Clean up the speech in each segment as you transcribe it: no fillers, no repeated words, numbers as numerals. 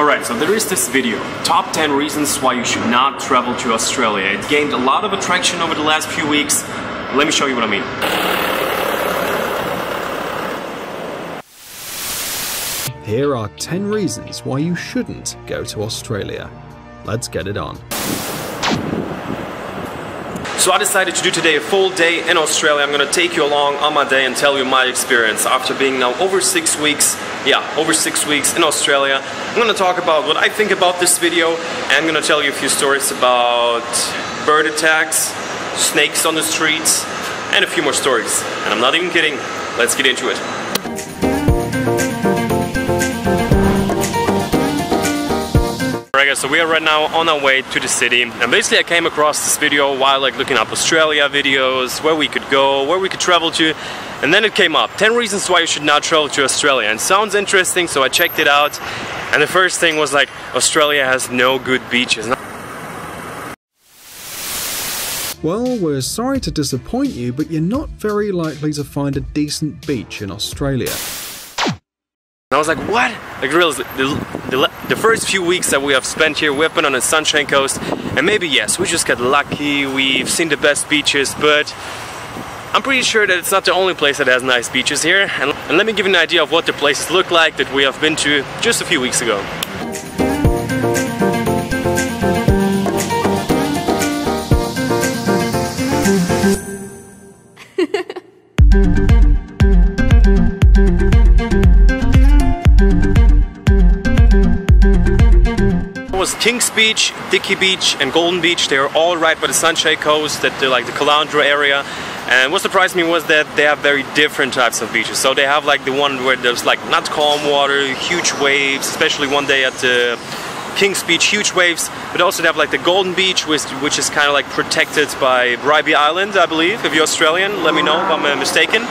Alright, so there is this video, top 10 reasons why you should not travel to Australia. It gained a lot of attraction over the last few weeks. Let me show you what I mean. Here are 10 reasons why you shouldn't go to Australia. Let's get it on. So I decided to do today a full day in Australia. I'm gonna take you along on my day and tell you my experience after being now over 6 weeks. Over 6 weeks in Australia. I'm gonna talk about what I think about this video, and I'm gonna tell you a few stories about bird attacks, snakes on the streets, and a few more stories. And I'm not even kidding. Let's get into it. So we are right now on our way to the city, and basically I came across this video while looking up Australia videos, where we could go, where we could travel to, and then it came up 10 reasons why you should not travel to Australia. And it sounds interesting, so I checked it out, and the first thing was Australia has no good beaches. Well, we're sorry to disappoint you, but you're not very likely to find a decent beach in Australia. And I was like, what? Really, the first few weeks that we have spent here, we've been on the Sunshine Coast, and maybe yes, we just got lucky, we've seen the best beaches, but I'm pretty sure that it's not the only place that has nice beaches here. And let me give you an idea of what the places look like that we have been to just a few weeks ago. Was Kings Beach, Dickey Beach and Golden Beach. They are all right by the Sunshine Coast, that they're like the Caloundra area. And what surprised me was that they have very different types of beaches. So they have the one where there's not calm water, huge waves, especially one day at the Kings Beach, huge waves. But also they have the Golden Beach, which is kind of protected by Bribie Island, I believe. If you're Australian, let me know if I'm mistaken.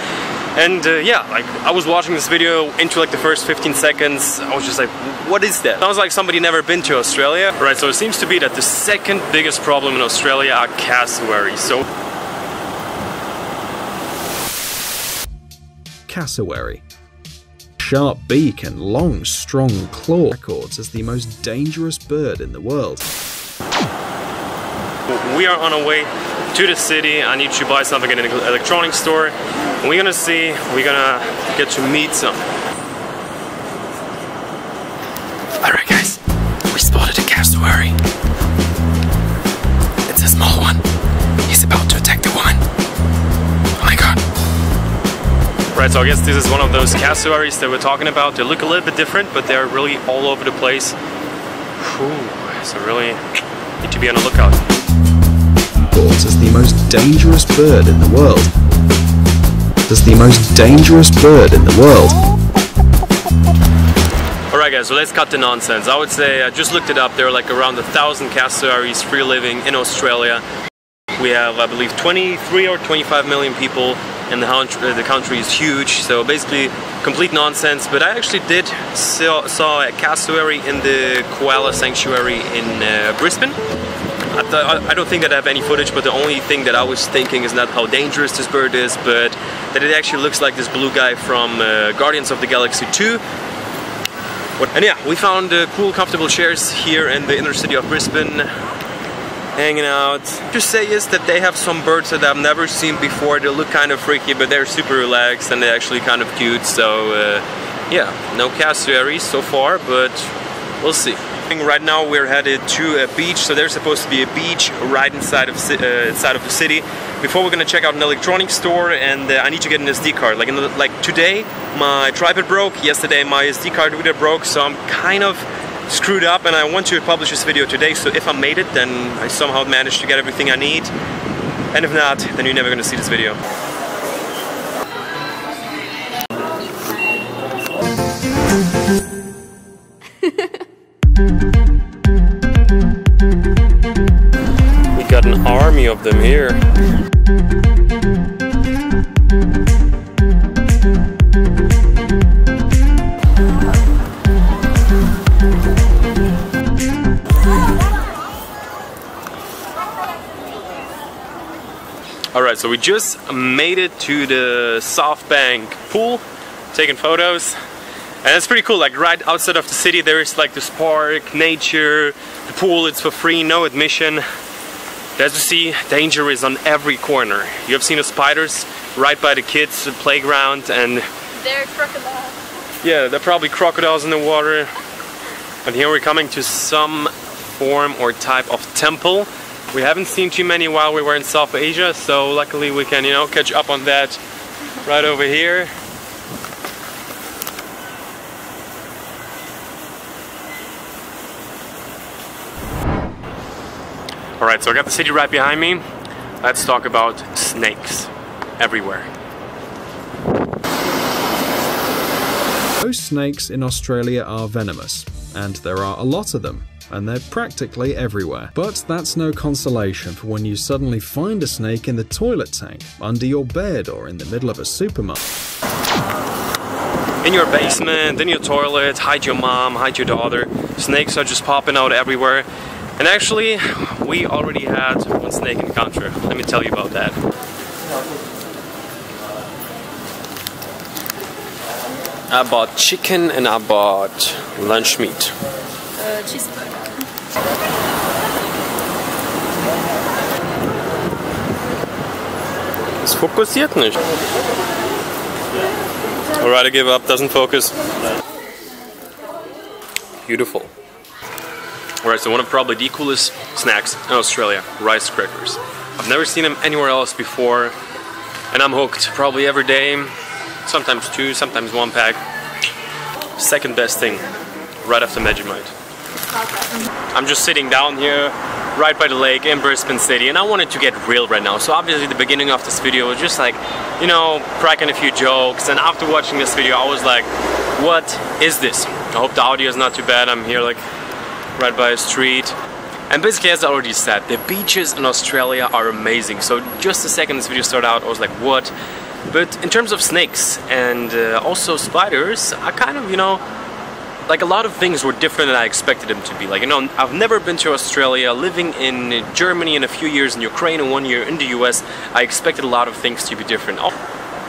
And I was watching this video into the first 15 seconds, I was just like, what is that? Sounds like somebody never been to Australia. Right, so it seems to be that the second biggest problem in Australia are cassowaries. So Cassowary. Sharp beak and long, strong claw records as the most dangerous bird in the world. We are on our way to the city. I need to buy something in an electronics store. We're gonna see, we're gonna get to meet some. Alright guys, we spotted a cassowary. It's a small one. He's about to attack the woman. Oh my god. Right, so I guess this is one of those cassowaries that we're talking about. They look a little bit different, but they're really all over the place. Whew, so really need to be on the lookout. As the most dangerous bird in the world. As the most dangerous bird in the world. Alright guys, so let's cut the nonsense. I would say, I just looked it up, there are around 1,000 cassowaries free living in Australia. We have, I believe, 23 or 25 million people, and the country is huge, so basically complete nonsense. But I actually did saw a cassowary in the koala sanctuary in Brisbane. I don't think that I have any footage, but the only thing that I was thinking is not how dangerous this bird is, but that it actually looks like this blue guy from Guardians of the Galaxy 2. And yeah, we found cool, comfortable chairs here in the inner city of Brisbane, hanging out. To say is that they have some birds that I've never seen before. They look kind of freaky, but they're super relaxed and they're actually kind of cute. So yeah, no cassowaries so far, but we'll see. Right now we're headed to a beach, so there's supposed to be a beach right inside of the city. Before we're gonna check out an electronics store, and I need to get an SD card. Like today, my tripod broke. Yesterday, my SD card reader broke, so I'm kind of screwed up, and I want to publish this video today. So if I made it, then I somehow managed to get everything I need. And if not, then you're never gonna see this video. We got an army of them here. Alright, so we just made it to the South Bank pool, taking photos. And it's pretty cool, like right outside of the city there is like this park, nature, the pool, it's for free, no admission. As you see, danger is on every corner. You have seen the spiders right by the kids' playground, and they're crocodiles. Yeah, there are probably crocodiles in the water. And here we're coming to some form or type of temple. We haven't seen too many while we were in South Asia, so luckily we can, you know, catch up on that right over here. Alright, so I got the city right behind me. Let's talk about snakes everywhere. Most snakes in Australia are venomous, and there are a lot of them, and they're practically everywhere. But that's no consolation for when you suddenly find a snake in the toilet tank, under your bed, or in the middle of a supermarket. In your basement, in your toilet, hide your mom, hide your daughter. Snakes are just popping out everywhere. And actually, we already had one snake encounter. Let me tell you about that. I bought chicken and I bought lunch meat. Cheeseburger. Es fokussiert nicht. Alright, I give up, doesn't focus. Beautiful. Alright, so one of probably the coolest snacks in Australia, rice crackers. I've never seen them anywhere else before, and I'm hooked probably every day. Sometimes 2, sometimes 1 pack. Second best thing, right after Vegemite. I'm just sitting down here, right by the lake in Brisbane City, and I wanted to get real right now. So obviously the beginning of this video was just like, you know, cracking a few jokes, and after watching this video I was like, what is this? I hope the audio is not too bad. I'm here like right by a street. And basically, as I already said, the beaches in Australia are amazing. So just the second this video started out, I was like, what? But in terms of snakes and also spiders, I kind of, you know, like a lot of things were different than I expected them to be. Like, you know, I've never been to Australia, living in Germany in a few years, in Ukraine and 1 year in the US, I expected a lot of things to be different.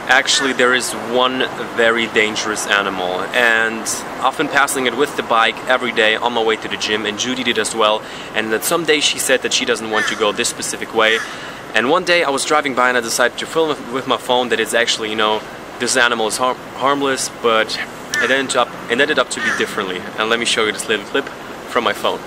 Actually, there is one very dangerous animal, and I've been passing it with the bike every day on my way to the gym, and Judy did as well. And that some days she said that she doesn't want to go this specific way. And one day I was driving by and I decided to film with my phone that it's actually, you know, this animal is harmless, but it ended up to be differently. And let me show you this little clip from my phone.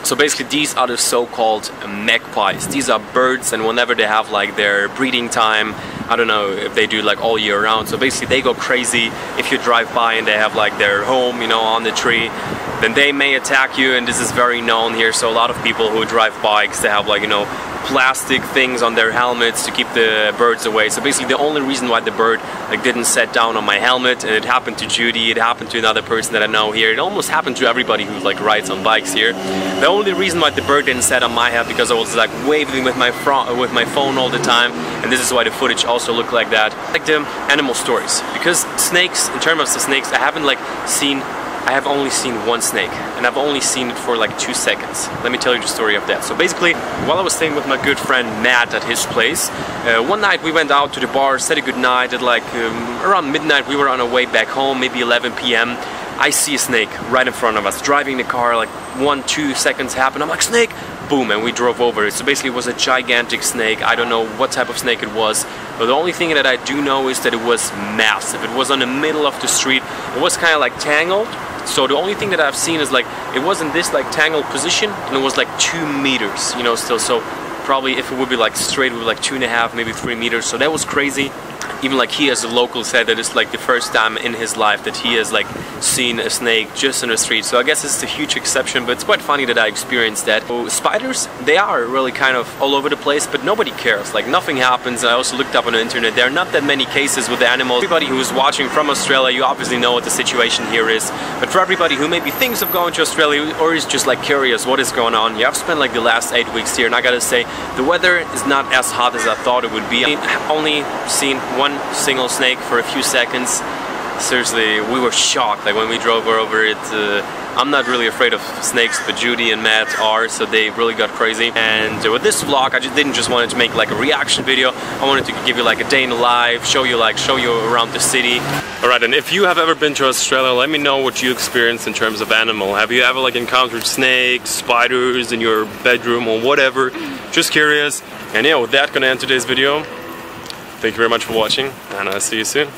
So basically these are the so-called magpies. These are birds, and whenever they have like their breeding time, I don't know if they do like all year round, so basically they go crazy if you drive by and they have like their home, you know, on the tree, then they may attack you, and this is very known here. So a lot of people who drive bikes, they have like, you know, plastic things on their helmets to keep the birds away. So basically the only reason why the bird like didn't set down on my helmet, and it happened to Judy, it happened to another person that I know here, it almost happened to everybody who like rides on bikes here. The only reason why the bird didn't set on my head because I was like waving with my phone all the time, and this is why the footage also looked like that. Like the animal stories, because snakes, in terms of the snakes, I have only seen one snake, and I've only seen it for like 2 seconds. Let me tell you the story of that. So basically, while I was staying with my good friend Matt at his place, one night we went out to the bar, said a good night. At like around midnight we were on our way back home, maybe 11 p.m. I see a snake right in front of us, driving the car, like 1-2 seconds happened. I'm like, snake! Boom, and we drove over it. So basically it was a gigantic snake. I don't know what type of snake it was, but the only thing that I do know is that it was massive. It was on the middle of the street. It was kind of like tangled. So the only thing that I've seen is like, it was in this like tangled position, and it was like 2 meters, you know, still. So probably if it would be like straight, it would be like 2.5, maybe 3 meters. So that was crazy. Even like he as a local said that it's like the first time in his life that he has like seen a snake just in the street. So I guess it's a huge exception, but it's quite funny that I experienced that. So spiders, they are really kind of all over the place, but nobody cares. Like nothing happens. I also looked up on the internet. There are not that many cases with the animals. Everybody who's watching from Australia, you obviously know what the situation here is. But for everybody who maybe thinks of going to Australia or is just like curious what is going on, yeah, I've spent like the last 8 weeks here, and I gotta say the weather is not as hot as I thought it would be. I've only seen one single snake for a few seconds. Seriously, we were shocked. Like when we drove over it, I'm not really afraid of snakes, but Judy and Matt are, so they really got crazy. And with this vlog, I didn't just want to make like a reaction video. I wanted to give you like a day in the life, show you around the city. Alright, and if you have ever been to Australia, let me know what you experienced in terms of animal. Have you ever like encountered snakes, spiders in your bedroom or whatever? Just curious. And yeah, with that, gonna end today's video. Thank you very much for watching, and I'll see you soon.